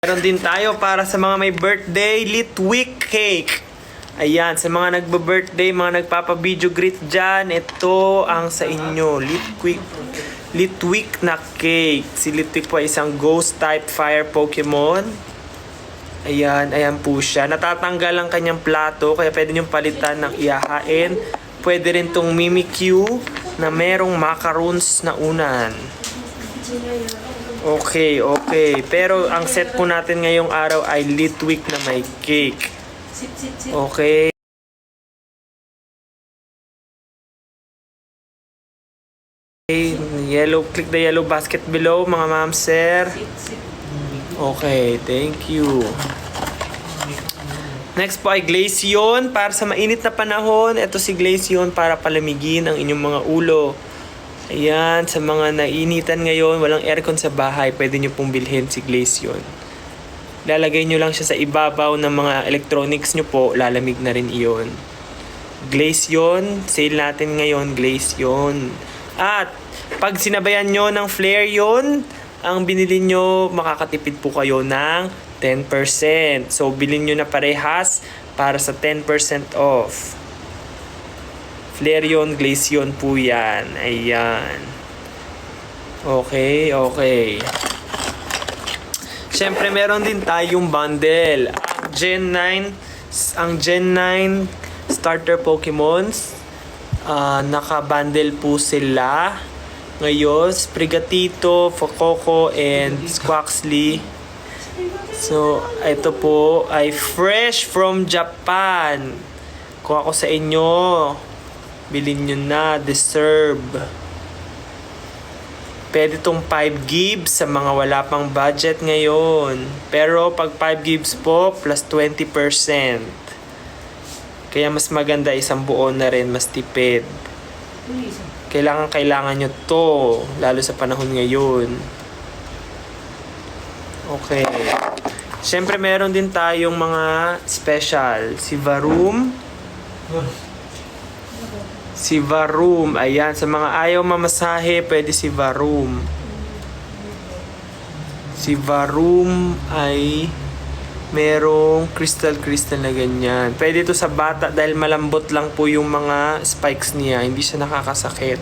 Meron din tayo para sa mga may birthday, Litwick cake. Ayan, sa mga nagbe-birthday, mga nagpapa-video greet dyan, ito ang sa inyo, Litwick na cake. Si Litwick po ay isang ghost type fire Pokemon. Ayan, ayan po siya. Natatanggal ang kanyang plato, kaya pwede niyong palitan ng ihahain. Pwede rin tong Mimikyu na merong macaroons na unan. Okay, okay. Pero ang set po natin ngayong araw ay Litwick na may cake. Okay. Yellow, click the yellow basket below, mga ma'am, sir. Okay, thank you. Next po ay Glaceon. Para sa mainit na panahon, ito si Glaceon para palamigin ang inyong mga ulo. Ayan, sa mga nainitan ngayon, walang aircon sa bahay, pwede nyo pong bilhin si Glaceon. Lalagay nyo lang siya sa ibabaw ng mga electronics nyo po, lalamig na rin iyon. Glaceon, sale natin ngayon, Glaceon. At pag sinabayan nyo ng Flareon, ang binili nyo, makakatipid po kayo ng 10%. So, bilhin nyo na parehas para sa 10% off. Flareon, Glaceon po yan. Ayan. Okay, okay. Siyempre, meron din tayong bundle. Ang Gen 9 starter Pokemons. Naka-bundle po sila. Ngayon, Sprigatito, Fuecoco, and Squaxly. So, ito po ay fresh from Japan. Kung ako sa inyo, bilhin nyo na. Deserve. Pwede itong 5 gigs sa mga wala pang budget ngayon. Pero pag 5 gigs po, plus 20%. Kaya mas maganda isang buo na rin, mas tipid. Kailangan nyo to, lalo sa panahon ngayon. Okay. Siyempre meron din tayong mga special. Si Varum, ayan, sa mga ayaw mamasahe, pwede si Varum. Si Varum ay merong crystal na ganyan. Pwede ito sa bata dahil malambot lang po yung mga spikes niya. Hindi siya nakakasakit.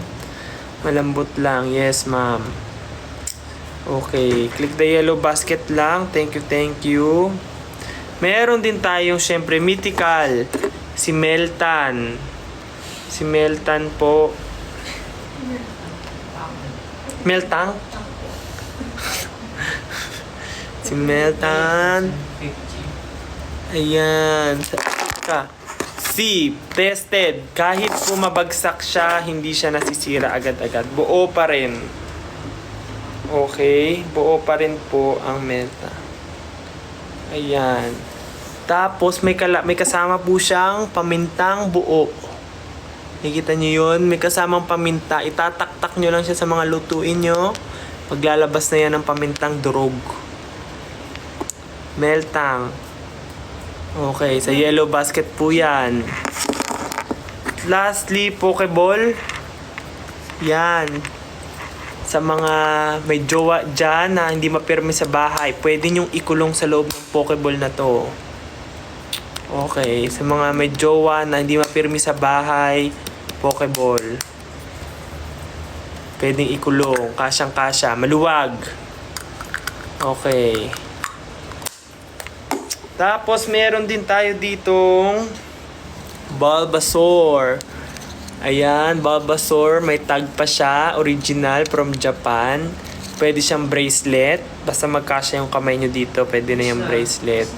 Malambot lang. Yes, ma'am. Okay. Click the yellow basket lang. Thank you, thank you. Meron din tayong, syempre, mythical. Si Meltan. Si Meltan po. Meltang? Si Meltan. Ayan. Tested. Kahit po mabagsak siya, hindi siya nasisira agad-agad. Buo pa rin. Okay. Buo pa rin po ang Melta. Ayan. Tapos may kasama po siyang pamintang buo. Nakikita nyo yun? May kasamang paminta. Itataktak nyo lang siya sa mga lutuin nyo. Paglalabas na yan ng pamintang durog. Meltang. Okay, sa yellow basket po yan. Lastly, Pokeball. Yan. Sa mga may jowa dyan na hindi mapirmi sa bahay, pwede nyong ikulong sa loob ng Pokeball na to. Okay, sa mga may jowa na hindi mapirmi sa bahay, Pokeball. Pwedeng ikulong. Kasyang-kasya. Maluwag. Okay. Tapos, meron din tayo ditong Bulbasaur. Ayan, Bulbasaur. May tag pa siya. Original from Japan. Pwede siyang bracelet. Basta magkasya yung kamay nyo dito, pwede na yung bracelet.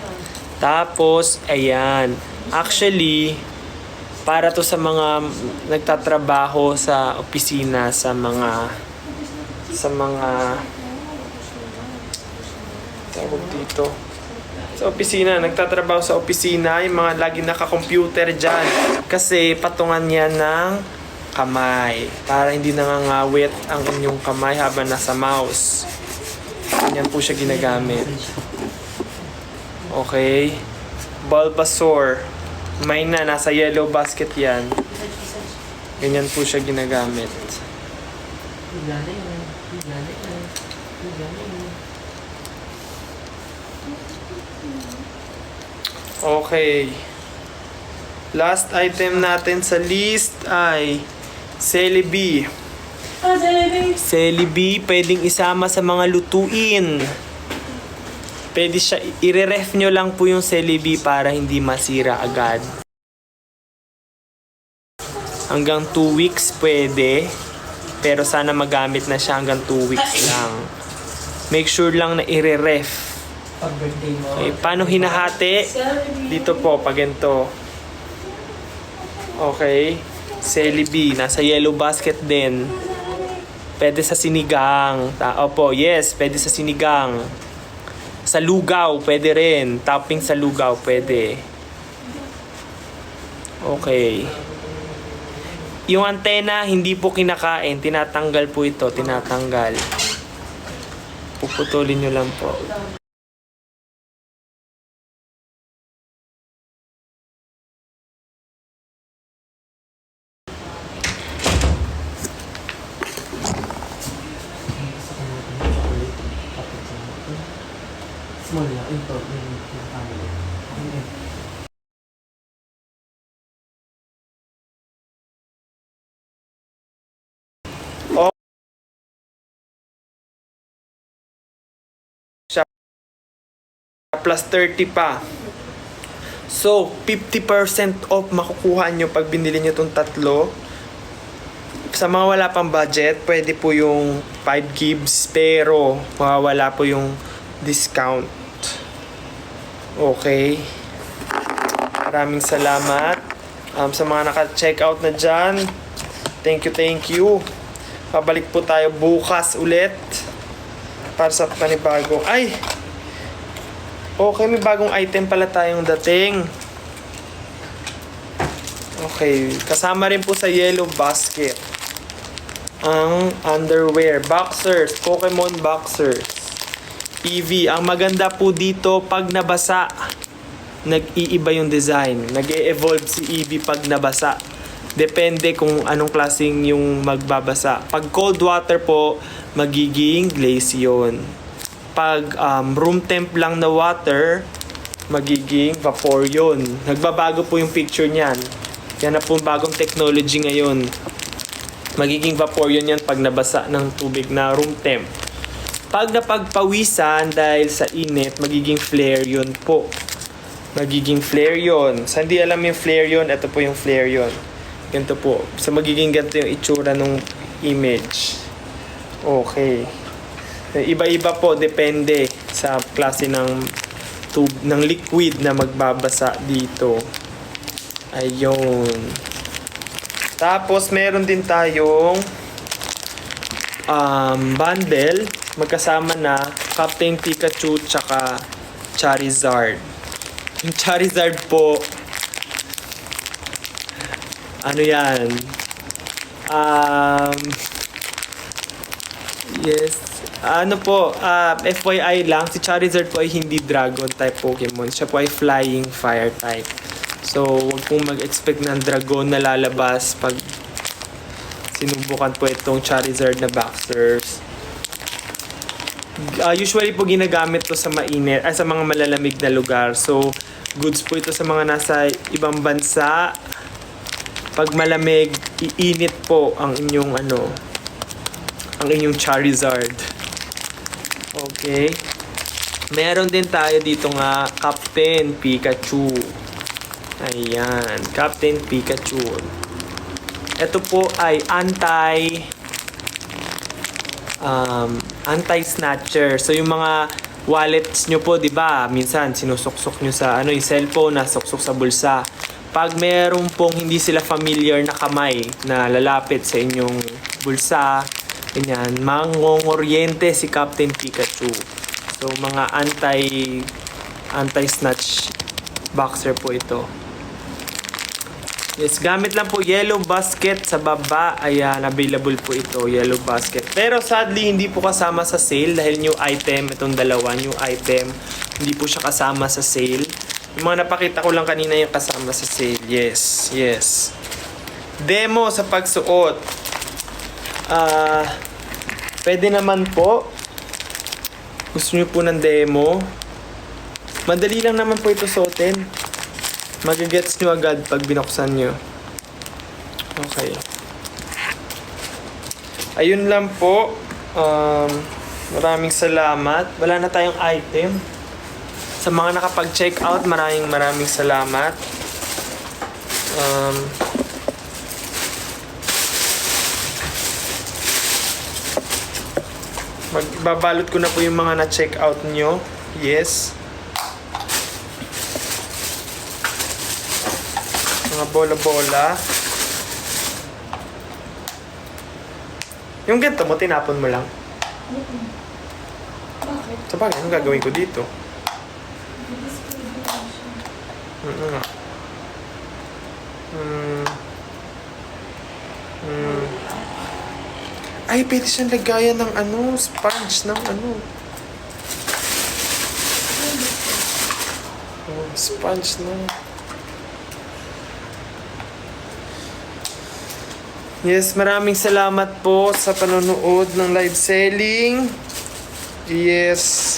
Tapos, ayan. Actually, para to sa mga nagtatrabaho sa opisina, sa mga tawag dito, sa opisina, nagtatrabaho sa opisina, yung mga lagi naka-computer dyan. Kasi patungan yan ng kamay. Para hindi nangangawit ang inyong kamay habang nasa mouse. Ganyan po siya ginagamit. Okay. Bulbasaur. May nasa yellow basket yan. Ganyan po siya ginagamit. Okay. Last item natin sa list ay Celebi. Celebi, pwedeng isama sa mga lutuin. Pwede siya, i-ref nyo lang po yung Celebi para hindi masira agad. Hanggang 2 weeks pwede. Pero sana magamit na siya hanggang 2 weeks lang. Make sure lang na i-ref. Okay, paano hinahati? Dito po, pag ganito. Okay. Celebi, nasa yellow basket din. Pwede sa sinigang. Opo, yes, pwede sa sinigang. Sa lugaw, pwede rin. Topping sa lugaw, pwede. Okay. Yung antena, hindi po kinakain. Tinatanggal po ito. Tinatanggal. Puputulin nyo lang po. Small lang. Ito. Oh. Plus 30 pa. So, 50% off makukuha nyo pag binili nyo itong tatlo. Sa mga wala pang budget, pwede po yung 5 gigs, pero mawawala po yung discount. Okay. Maraming salamat. Sa mga naka-check out na dyan, thank you. Pabalik po tayo bukas ulit para sa panibago. Ay! Okay, may bagong item pala tayong dating. Okay, kasama rin po sa yellow basket ang underwear, boxers, Pokemon boxers. EV, ang maganda po dito pag nabasa, nag-iiba yung design. Nag-e-evolve si EV pag nabasa. Depende kung anong klaseng yung magbabasa. Pag cold water po, magiging glaze yun. Pag room temp lang na water, magiging vapor yun. Nagbabago po yung picture niyan. Yan na po bagong technology ngayon. Magiging vapor yun yan pag nabasa ng tubig na room temp. Pag napagpawisan dahil sa init, magiging flare yun po. Magiging flare yun. Sa hindi alam yung flare yun, ito po yung flare yun. Ganito po. So magiging ganito yung itsura ng image. Okay. Iba-iba po, depende sa klase ng ng liquid na magbabasa dito. Ayun. Tapos meron din tayong bundle. Magkasama na Captain Pikachu tsaka Charizard. Yung Charizard po, ano yan? Yes. Ano po, FYI lang, si Charizard po ay hindi dragon type Pokemon. Siya po ay flying fire type. So, huwag pong mag-expect ng dragon na lalabas pag sinubukan po itong Charizard na boxers. Usually po ginagamit to sa mainit, sa mga malalamig na lugar. So, goods po ito sa mga nasa ibang bansa. Pag malamig, iinit po ang inyong ang inyong Charizard. Okay. Meron din tayo dito nga Captain Pikachu. Ayan, Captain Pikachu. Ito po ay anti-snatcher. So yung mga wallets nyo po, 'di ba? Minsan sinusuksok nyo sa yung cellphone, nasuksok sa bulsa. Pag meron pong hindi sila familiar na kamay na lalapit sa inyong bulsa, ganyan, mangongoryente si Captain Pikachu. So mga anti-snatch boxer po ito. Yes, gamit lang po yellow basket sa baba. Ayan, available po ito, yellow basket. Pero sadly, hindi po kasama sa sale dahil new item, itong dalawa, new item. Hindi po siya kasama sa sale. Yung mga napakita ko lang kanina yung kasama sa sale. Yes, yes. Demo sa pagsuot. Pwede naman po. Gusto nyo po ng demo? Madali lang naman po ito suotin. Magigets nyo agad pag binuksan nyo. Okay. Ayun lang po. Maraming salamat. Wala na tayong item. Sa mga nakapag-check out, maraming salamat. Magbabalot ko na po yung mga na-check out nyo. Yes. Mga bola-bola. Yung ganito mo, tinapon mo lang. Bakit? Sa bagay, anong gagawin ko dito? Nga. Ay, pwede siyang lagayan ng sponge ng sponge ng... Yes, maraming salamat po sa panonood ng live selling. Yes.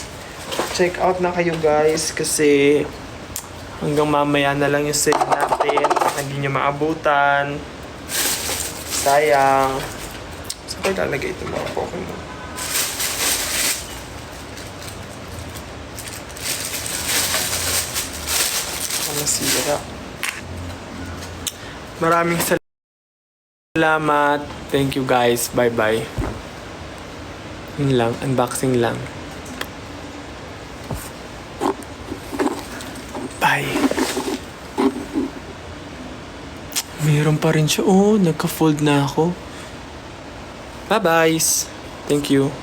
Check out na kayo guys kasi hanggang mamaya na lang yung sale natin. Hindi nyo maabutan. Sayang. Saan ko ilalagay ito mga Pokemon? Nasira. Maraming salamat. Thank you guys. Bye-bye. Yun lang. Unboxing lang. Bye. Meron pa rin siya. Oh, nagka-fold na ako. Bye-bye. Thank you.